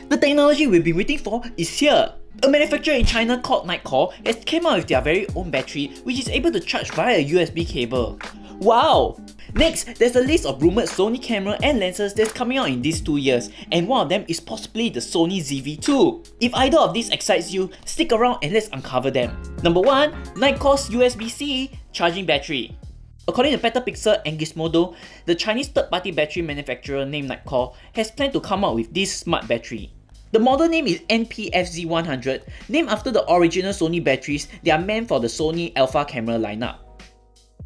The technology we've been waiting for is here. A manufacturer in China called Nitecore has came out with their very own battery which is able to charge via a USB cable. Wow! Next, there's a list of rumored Sony camera and lenses that's coming out in these 2 years, and one of them is possibly the Sony ZV-2. If either of these excites you, stick around and let's uncover them. Number 1. Nitecore's USB-C charging battery. According to Petapixel and Gizmodo, the Chinese third-party battery manufacturer named Nitecore has planned to come out with this smart battery. The model name is NP-FZ100, named after the original Sony batteries that are meant for the Sony Alpha camera lineup.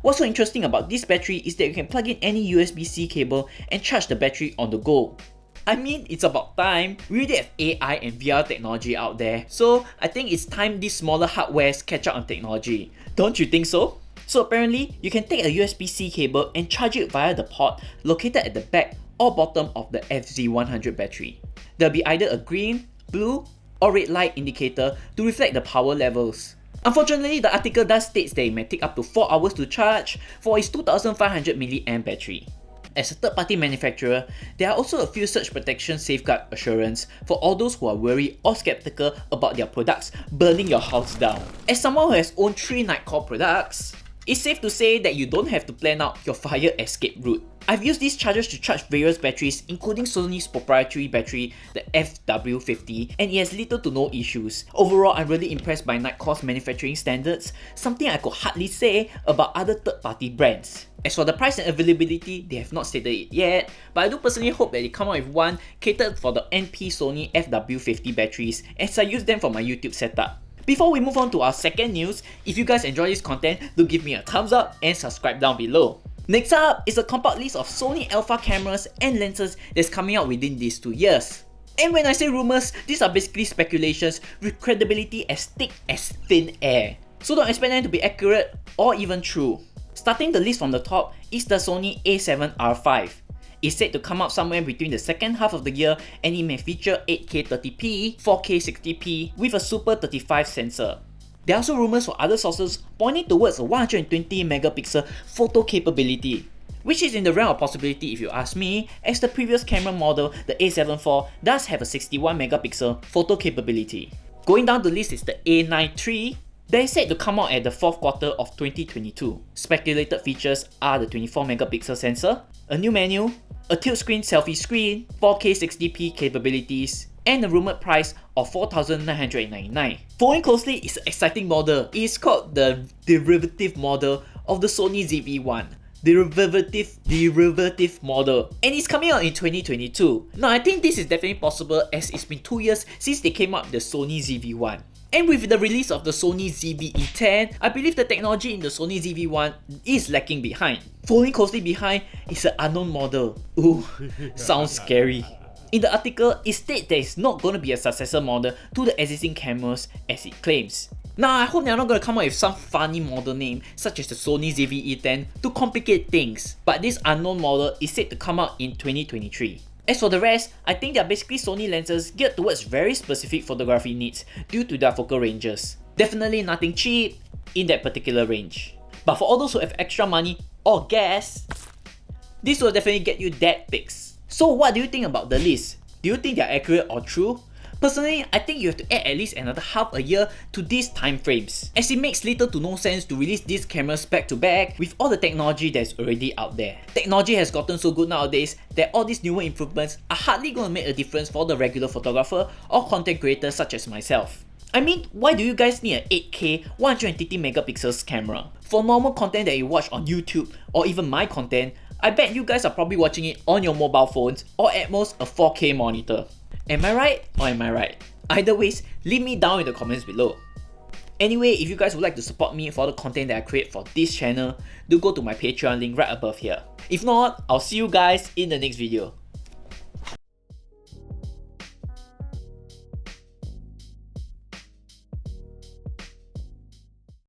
What's so interesting about this battery is that you can plug in any USB-C cable and charge the battery on the go. I mean, it's about time. We already have AI and VR technology out there, so I think it's time these smaller hardwares catch up on technology. Don't you think so? So apparently, you can take a USB-C cable and charge it via the port located at the back or bottom of the FZ100 battery. There'll be either a green, blue, or red light indicator to reflect the power levels. Unfortunately, the article does state that it may take up to 4 hours to charge for its 2500 mAh battery. As a third-party manufacturer, there are also a few surge protection safeguard assurance for all those who are worried or skeptical about their products burning your house down. As someone who has owned 3 Nitecore products, it's safe to say that you don't have to plan out your fire escape route. I've used these chargers to charge various batteries including Sony's proprietary battery, the FW50, and it has little to no issues. Overall, I'm really impressed by Nitecore's manufacturing standards, something I could hardly say about other third-party brands. As for the price and availability, they have not stated it yet, but I do personally hope that they come out with one catered for the NP Sony FW50 batteries as I use them for my YouTube setup. Before we move on to our second news, if you guys enjoy this content, do give me a thumbs up and subscribe down below. Next up is a compact list of Sony Alpha cameras and lenses that's coming out within these 2 years. And when I say rumors, these are basically speculations with credibility as thick as thin air. So don't expect them to be accurate or even true. Starting the list from the top is the Sony A7R5. It's said to come out somewhere between the second half of the year and it may feature 8K 30p, 4K 60p with a Super 35 sensor. There are also rumors for other sources pointing towards a 120 megapixel photo capability, which is in the realm of possibility if you ask me, as the previous camera model, the A7 IV, does have a 61 megapixel photo capability. Going down the list is the A9 III, that is said to come out at the 4th quarter of 2022. Speculated features are the 24 megapixel sensor, a new menu, a tilt screen selfie screen, 4K 60p capabilities, and a rumored price of $4,999. Following closely is an exciting model. It is called the derivative model of the Sony ZV-1. Derivative model, and it's coming out in 2022. Now I think this is definitely possible as it's been 2 years since they came out with the Sony ZV-1. And with the release of the Sony ZV-E10, I believe the technology in the Sony ZV-1 is lacking behind. Following closely behind is an unknown model. Ooh, sounds scary. In the article, it states that it's not going to be a successor model to the existing cameras as it claims. Now I hope they're not going to come up with some funny model name such as the Sony ZV-E10 to complicate things, but this unknown model is said to come out in 2023. As for the rest, I think they are basically Sony lenses geared towards very specific photography needs due to their focal ranges. Definitely nothing cheap in that particular range. But for all those who have extra money or gas, this will definitely get you that pics. So what do you think about the list? Do you think they are accurate or true? Personally, I think you have to add at least another half a year to these time frames, as it makes little to no sense to release these cameras back to back with all the technology that's already out there. Technology has gotten so good nowadays that all these newer improvements are hardly going to make a difference for the regular photographer or content creator such as myself. I mean, why do you guys need an 8K 150 megapixels camera? For normal content that you watch on YouTube or even my content, I bet you guys are probably watching it on your mobile phones or at most a 4K monitor. Am I right or am I right? Either ways, leave me down in the comments below. Anyway, if you guys would like to support me for the content that I create for this channel, do go to my Patreon link right above here. If not, I'll see you guys in the next video.